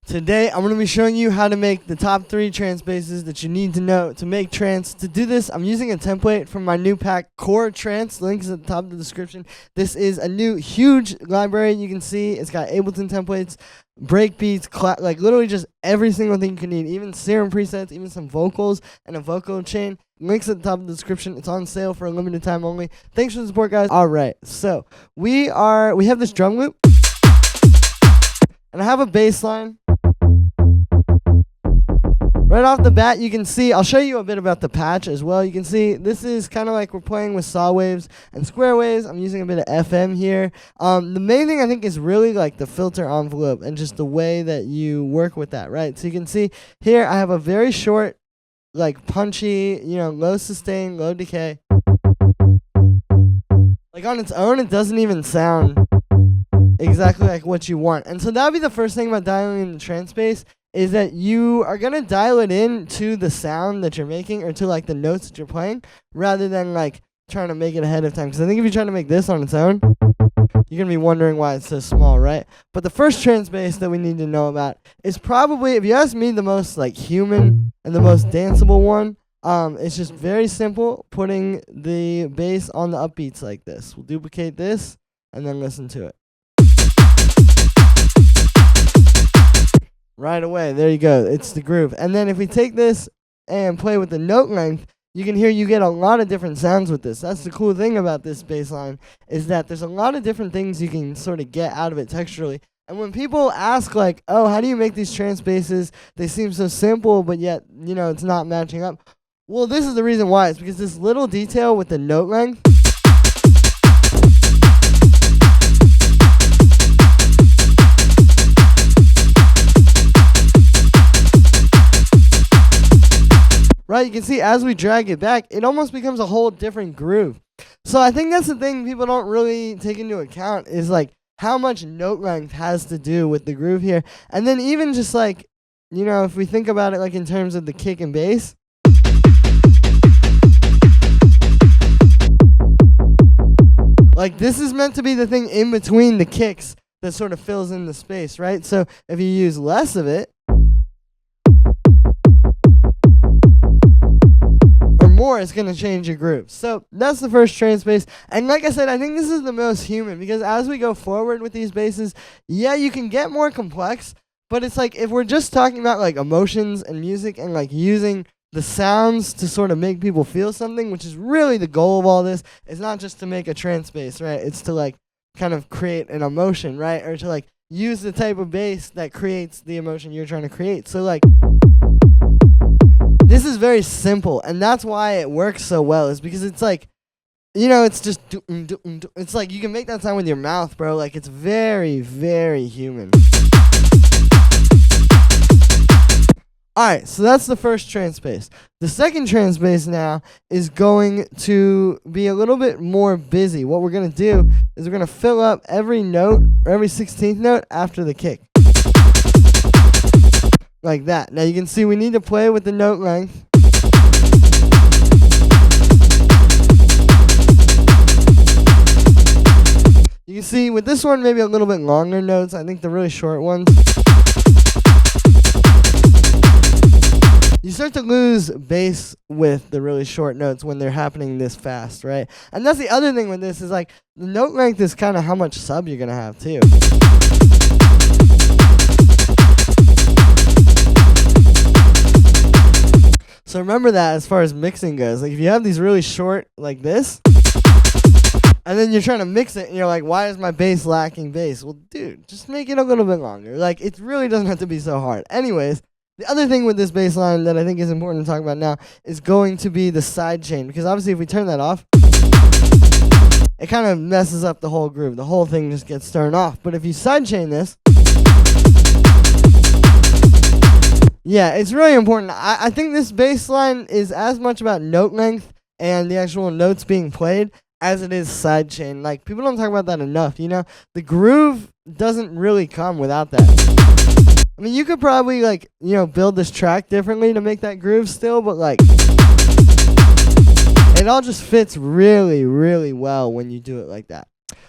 Today, I'm going to be showing you how to make the top 3 trance basses that you need to know to make trance. To do this, I'm using a template from my new pack, Core Trance. Links at the top of the description. This is a new huge library. You can see it's got Ableton templates, breakbeats, like literally just every single thing you can need. Even serum presets, even some vocals, and a vocal chain. Links at the top of the description. It's on sale for a limited time only. Thanks for the support, guys. All right, so we have this drum loop, and I have a bass line. Right off the bat, you can see, I'll show you a bit about the patch as well. You can see this is kind of like we're playing with saw waves and square waves. I'm using a bit of FM here. The main thing I think is really like the filter envelope and just the way that you work with that, right? So you can see here I have a very short, like punchy, low sustain, low decay. Like on its own, it doesn't even sound exactly like what you want. And so that would be the first thing about dialing in the trance bass, is that you are going to dial it in to the sound that you're making or to like the notes that you're playing rather than like trying to make it ahead of time. Because I think if you're trying to make this on its own, you're going to be wondering why it's so small, right? But the first trance bass that we need to know about is probably, if you ask me, the most like human and the most danceable one. It's just very simple, putting the bass on the upbeats like this. We'll duplicate this and then listen to it. Right away, there you go. It's the groove. And then if we take this and play with the note length, you can hear you get a lot of different sounds with this. That's the cool thing about this bass line, is that there's a lot of different things you can sort of get out of it texturally. And when people ask like, oh, how do you make these trance basses? They seem so simple, but yet, it's not matching up. Well, this is the reason why. It's because this little detail with the note length, right, you can see as we drag it back, it almost becomes a whole different groove. So I think that's the thing people don't really take into account, is like how much note length has to do with the groove here. And then even just like, if we think about it like in terms of the kick and bass, like this is meant to be the thing in between the kicks that sort of fills in the space, right? So if you use less of it, more, it's going to change your groove. So that's the first trance bass. And like I said, I think this is the most human, because as we go forward with these basses, yeah, you can get more complex, but it's like if we're just talking about like emotions and music and like using the sounds to sort of make people feel something, which is really the goal of all this. It's not just to make a trance bass, right? It's to like kind of create an emotion, right? Or to like use the type of bass that creates the emotion you're trying to create. So like, this is very simple, and that's why it works so well, is because it's like, it's just, it's like you can make that sound with your mouth, bro. Like, it's very, very human. Alright, so that's the first trance bass. The second trance bass now is going to be a little bit more busy. What we're going to do is we're going to fill up every note, or every 16th note after the kick. Like that. Now you can see we need to play with the note length. You can see with this one maybe a little bit longer notes. I think the really short ones, you start to lose bass with the really short notes when they're happening this fast, right? And that's the other thing with this, is like the note length is kind of how much sub you're going to have too. So remember that as far as mixing goes. Like if you have these really short like this, and then you're trying to mix it and you're like, why is my bass lacking bass? Well, dude, just make it a little bit longer. Like it really doesn't have to be so hard. Anyways, the other thing with this bass line that I think is important to talk about now is going to be the side chain. Because obviously if we turn that off, it kind of messes up the whole groove. The whole thing just gets turned off. But if you side chain this, yeah, it's really important. I think this bass line is as much about note length and the actual notes being played as it is sidechain. Like, people don't talk about that enough, The groove doesn't really come without that. I mean, you could probably, like, build this track differently to make that groove still, but, like, it all just fits really, really well when you do it like that.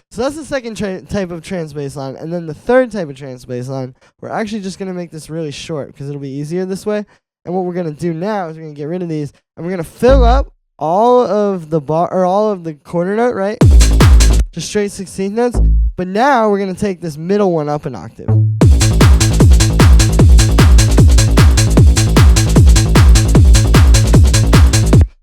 So that's the second type of trance bass line. And then the third type of trance bass line, we're actually just going to make this really short because it'll be easier this way. And what we're going to do now is we're going to get rid of these and we're going to fill up all of the all of the quarter note, right? Just straight 16th notes. But now we're going to take this middle one up an octave.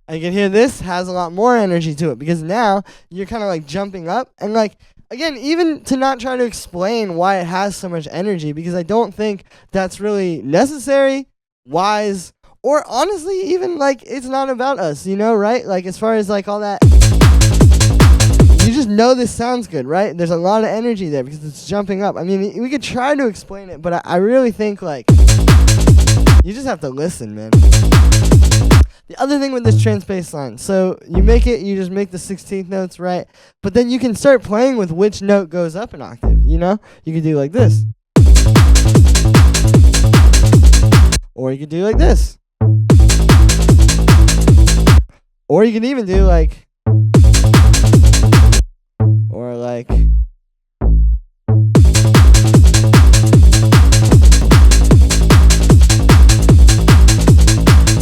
And you can hear this has a lot more energy to it because now you're kind of like jumping up and like, again, even to not try to explain why it has so much energy, because I don't think that's really necessary, wise, or honestly even like it's not about us, you know, right? Like as far as like all that, you just know this sounds good, right? There's a lot of energy there because it's jumping up. I mean, we could try to explain it, but I really think like you just have to listen, man. The other thing with this trance bass line, so you just make the 16th notes, right? But then you can start playing with which note goes up an octave, you know? You can do like this. Or you can do like this. Or you can even do like, or like,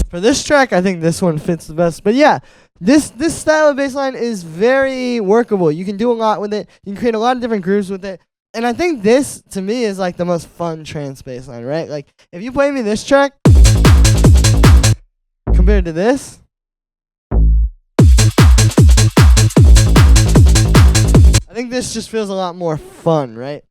for this track, I think this one fits the best. But yeah, this style of bass line is very workable. You can do a lot with it. You can create a lot of different grooves with it. And I think this, to me, is like the most fun trance bass line, right? Like, if you play me this track compared to this, I think this just feels a lot more fun, right?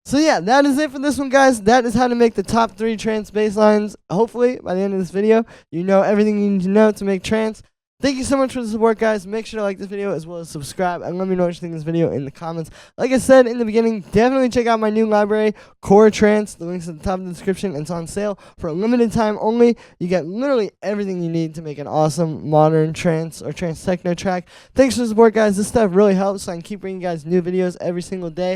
So yeah, that is it for this one, guys. That is how to make the top 3 trance bass lines. Hopefully, by the end of this video, you know everything you need to know to make trance. Thank you so much for the support, guys. Make sure to like this video as well as subscribe. And let me know what you think of this video in the comments. Like I said in the beginning, definitely check out my new library, Core Trance. The link's at the top of the description. And it's on sale for a limited time only. You get literally everything you need to make an awesome modern trance or trance techno track. Thanks for the support, guys. This stuff really helps, so I can keep bringing you guys new videos every single day.